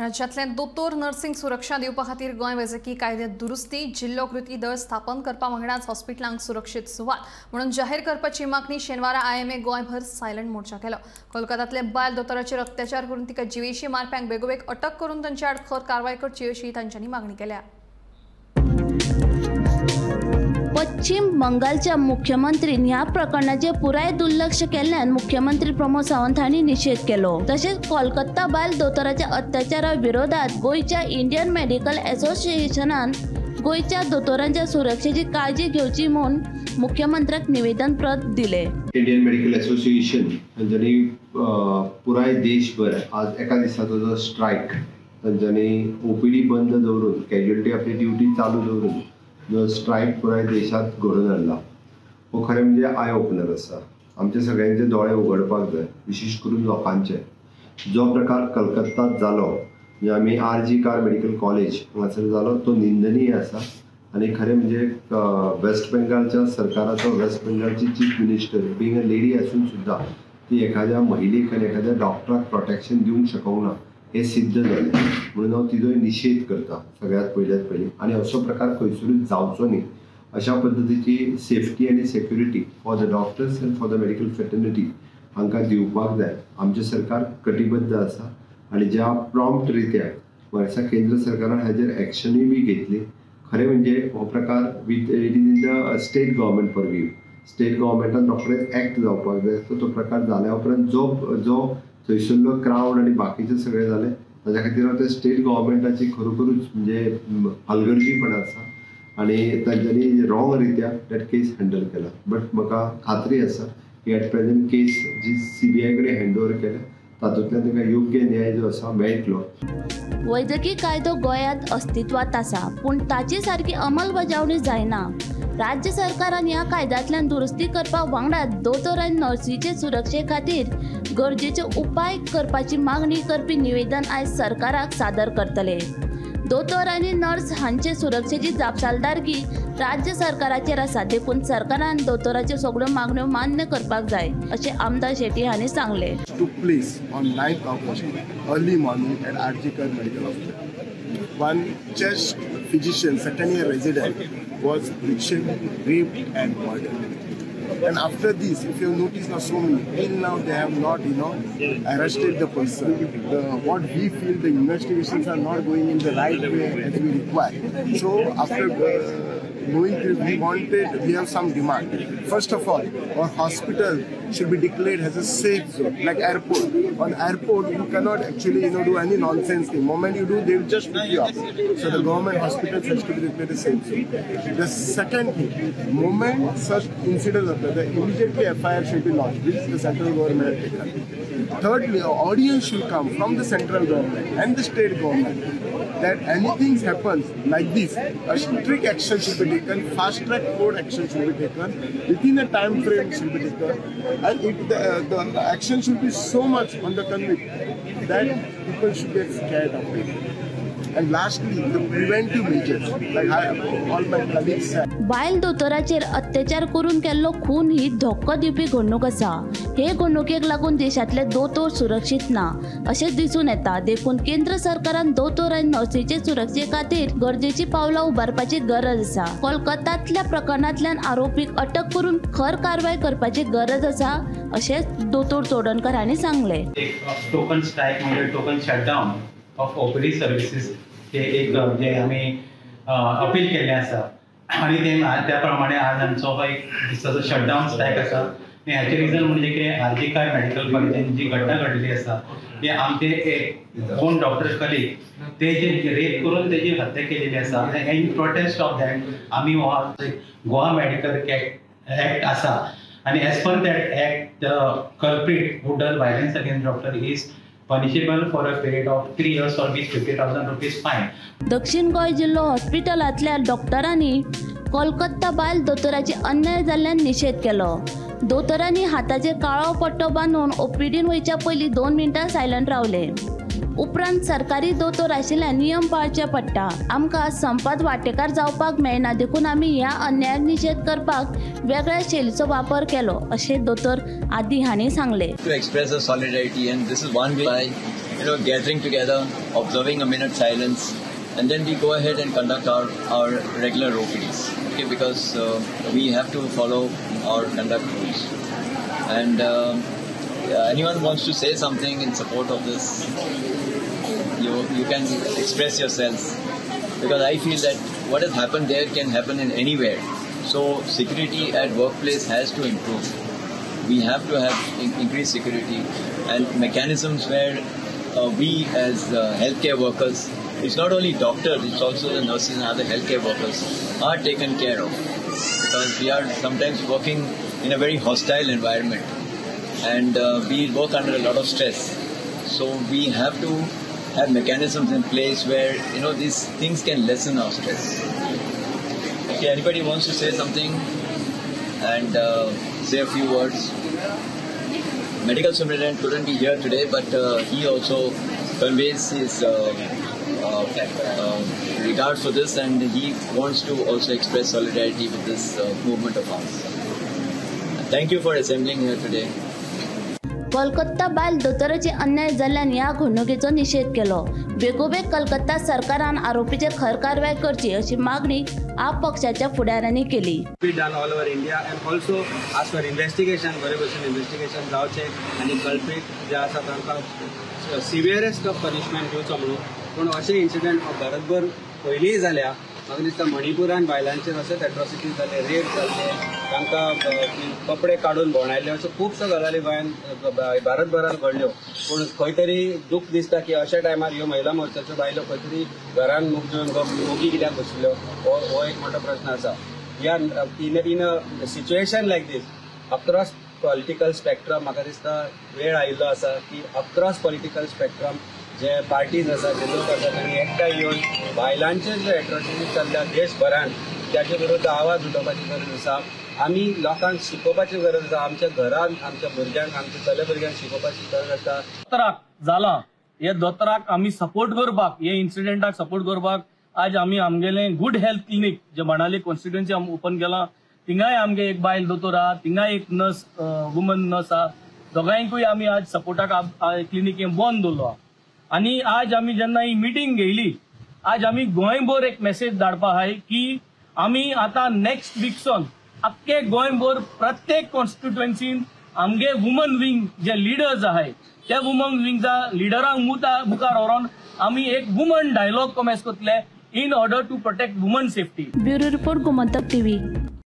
राज्यातले दोतोर नर्सिंग सुरक्षा दिवपा खातीर गोंय वैजकी कायद्यात दुरुस्ती जिल्लो कृती दळ स्थापन करपा वांगडाच हॉस्पिटलांक सुरक्षीत सुवात म्हणून जाहीर करपाची मागणी शेनवारा आयएमए गोंयभर सायलेंट मोर्चा केलो। कोलकात्यातले बायल दोतोराचेर अत्याचार करून तिका जिवेशी मारप्यांक बेगोबेग अटक करून तांचे आड खर कारवाय करची अशी तांच्यांनी मागणी केल्या। पश्चिम बंगालच्या मुख्यमंत्रीन ह्या प्रकरणाचे पुराय दुर्लक्ष केल्ल्यान मुख्यमंत्री प्रमोद सावंत हांणी निषेध केलो। तसेच कोलकाता बायल दोतोराच्या अत्याचारा विरोधात गोयच्या इंडियन मेडिकल असोसिएशनान गोयच्या दोतोरांच्या सुरक्षेची काळजी घेवची म्हणून मुख्यमंत्र्याक निवेदन प्रत दिले। इंडियन मेडिकल असोसिएशन हांच्यानी पुराय देशभर आज एका दिसाचो जो स्ट्रायक तांच्यानी ओपीडी बंद दवरून कॅज्युअलिटी आपली ड्युटी चालू दवरून जो स्ट्रायक पुराय देशात घडून हाडला हो खरें म्हणजे आय ओपनर आसा। आमचे सगळ्यांचे दोळे उगडपाक जाय, विशेष करून लोकांचे। जो प्रकार कलकत्तात जालो म्हणजे आमी आरजी कार मेडिकल कॉलेज हांगासर जालो तो निंदनीय आसा आनी खरें म्हणजे वेस्ट बेंगालच्या सरकाराचो वेस्ट बेंगालची chief minister being a lady आसून सुद्धा ती एखाद्या महिलेक आनी एखाद्या डॉक्टराक प्रोटेक्शन दिवंक शकूंक ना हे सिद्ध जालें। म्हणून हांव तिजो निषेध करता सगळ्यात पयली आनी असो प्रकार खंयसरूच जावचो न्ही। अशा पद्दतीची सेफ्टी आनी security for the doctors end for the medical fraternity हांकां दिवपाक जाय। आमचें सरकार कटिबद्ध आसा आनी ज्या प्रॉम्प्ट रित्या वर्सा केंद्र सरकारान हाजेर एक्शनूय बी घेतली। खरें म्हणजे हो प्रकार it is in the state government purview, state गव्हर्मेंटान रोखडेच एक्ट जावपाक जाय। तो प्रकार जाल्या उपरांत जो थंयसरलो क्राउड आनी बाकीचे सगळे जाले ताच्या खातीर हांव ते स्टेट गव्हर्मेंटाची खरोखरूच म्हणजे हलगर्जीपण आसा आनी तांच्यांनी रॉंग रित्या दॅट केस हँडल केला। बट म्हाका खात्री आसा की एट प्रेझेंट केस जी CBI कडेन हँड ओवर केल्या तातूंतल्यान ताका योग्य न्याय जो आसा मेळटलो। वैजकी कायदो गोंयांत अस्तित्वात आसा पूण ताची सारकी अंमलबजावणी जायना। राज्य सरकारान ह्या कायद्यांतल्यान दुरुस्ती करपा वांगडाच दोतोर आनी नर्सीचे सुरक्षे खातीर गरजेचे उपाय करपाची मागणी करपी निवेदन आयज सरकाराक सादर करतले। दोतोर आनी नर्स हांचे सुरक्षेची जापसालदारकी राज्य सरकाराचेर आसा, देखून सरकारान दोतोराच्यो सगळ्यो मागण्यो मान्य करपाक जाय अशें आमदार शेट्टी हांणी सांगले। took place on 9th August early morning at RG Kar Medical Hospital. One chest physician, second-year resident, was raped and murdered. And after this, if you notice now, so many till now they have not, arrested the person. What we feel the investigations are not going in the right way as we require. So after knowing this, we have some demand. First of all, our hospital should be declared as a safe zone, like airport. On airport, you cannot actually, do any nonsense thing. The moment you do, they will just pick you up. So the government hospitals has to be declared a safe zone. The second thing, moment such incidents occur, the immediately FIR should be launched. This is the central government has taken. Thirdly, an audience should come from the central government and the state government that anything happens like this, a strict action should be taken, fast track court action should be taken, within a time frame should be taken, and the action should be so much on the convict that people should get scared of it. And lastly, the preventive measures, like all my colleagues said. बायल दोतोराचेर अत्याचार करून केल्लो खून ही धोको दिवपी घडणूक आसा। हे घडणुकेक लागून देशातले दोतोर सुरक्षीत ना अशें दिसून येता। देखून केंद्र सरकारान दोतोर आनी नर्सीचे सुरक्षे खातीर गरजेची पावलां उबारपाची गरज आसा। कोलकात्यातल्या प्रकरणांतल्यान आरोपीक अटक करून खर कारवाय करपाची गरज आसा अशें दोतोर चोडणकर हांणी सांगले। टोकन स्ट्राइक म्हणजे token shutdown of OPD services हे एक जे आम्ही अपील केले आसा आणि त्या प्रमाणे आज आमचो हो एक दिसाचो शटडाउन स्ट्राइक आसा। आणि ह्याचे रिजन म्हणजे की आरजी कार मेडिकल कॉलेजान जी घटना घडली आसा ते आमचे दोन डॉक्टर कलीग ते जे रेप करून तेजी हत्या केलेली आसा। इन प्रोटेस्ट ऑफ दॅट आम्ही गोवा मेडिकल ऍक्ट आसा आणि as per that act the culprit who does violence against doctor is punishable for a period of 3 years or 50,000 rupees fine. दक्षिण गोंय जिल्लो हॉस्पिटलांतल्या डॉक्टरांनी कोलकाता बायल दोतोराची अन्याय जाल्ल्यान निषेध केलो। दोतोरांनी हाताचेर काळो पट्टो बांदून ओपीडीन वयच्या पयलीं 2 मिनटां सायलंट रावले। उपरांत सरकारी दोतोर आशिल्ल्यान नियम पाळचे पडटा। आमकां संपात वांटेकार जावपाक मेळना, देखून आमी ह्या अन्यायाक निषेध करपाक वेगळ्या शैलीचो वापर केलो अशें दोतोर आदी हांणी सांगले। To express our solidarity, and this is one way gathering together, observing a minute silence, and then we go ahead and conduct our regular OPDs. Okay, because we have to follow our conduct rules. And anyone wants to say something in support of this, you can express yourselves, because I feel that what has happened there can happen in anywhere. So security at workplace has to improve. We have to have increased security and mechanisms where we as healthcare workers, it's not only doctors, it's also the nurses and other healthcare workers are taken care of, because we are sometimes working in a very hostile environment and we work under a lot of stress. So we have to have mechanisms in place where these things can lessen our stress. Okay, anybody wants to say something and say a few words? Medical superintendent couldn't be here today, but he also conveys his regard for this, and he wants to also express solidarity with this movement of ours. Thank you for assembling here today. Kolkata बायल दोतोराची अन्याय जाल्ल्यान ह्या घडणुकेचो निषेध केलो. बेगोबेग कलकत्ता सरकारान आरोपीचेर खर कारवाय करची अशी मागणी आप पक्षाच्या फुडाऱ्यांनी केली. Be done all over India and also as for investigation, बरे भशेन investigation जावचे आनी culprit जे आसा तांकां severest of punishment दिवचो म्हणून. पूण अशे इन्सिडेंट भारतभर पयलींय जाल्या. म्हाका दिसता मणिपुरान बायलांचेर अशेच एट्रॉसिटीज जाले, रेप जाल्ले, तांकां कपडे काडून भोंवडायले, अश्यो खुबश्यो गजाली गोंयान भारतभरान घडल्यो. पूण खंय तरी दूख दिसता की अशा टायमार ह्यो महिला मोर्चाच्यो बायलो खंय तरी घरान मोगी कित्याक बशिल्ल्यो, हो एक मोठो प्रश्न आसा. ह्या in a situation like this across political spectrum म्हाका दिसता वेळ आयिल्लो आसा की अक्रॉस पॉलिटिकल स्पेक्ट्रम जे पार्टीज आसा, जे लोक आसा, तांणी एकठांय येवन बायलांचे जे एट्रॉसिटीज चल्ल्या देशभरान त्याचे विरुद्ध आवाज उठोवपाची गरज आसा. आमी लोकांक शिकोवपाची गरज आसा. आमच्या घरान आमच्या भुरग्यांक, आमच्या चले भुरग्यांक शिकोवपाची गरज आसा. दोतोराक जाला हे दोतोराक आमी सपोर्ट करपाक, हे इन्सिडेंटाक सपोर्ट करपाक आज आमी आमगेलें गुड हेल्थ क्लिनीक जे मणाली कॉन्स्टिट्युएन्सी आमी ओपन केलां. थिंगाय आमगे एक बायल दोतोर आहा, थिंगाय एक नर्स वुमन नर्स आहा. दोगांयकूय आमी आज सपोर्टाक क्लिनीक हें बंद दवरलो आहा. आनी आज आमी जेन्ना ही मिटींग घेयली, आज आमी गोंयभर एक मेसेज धाडपा आहाय की आमी आतां नेक्स्ट वीकसून आख्खे गोंयभर प्रत्येक कॉन्स्टिट्युएन्सीन आमगे वुमन विंग जे लिडर्स आहाय त्या वुमन विंगचा लिडरांक मुखार व्हरोन आमी एक वुमन डायलॉग कमेस करतले in order to protect women safety. Bureau report Gomantak TV.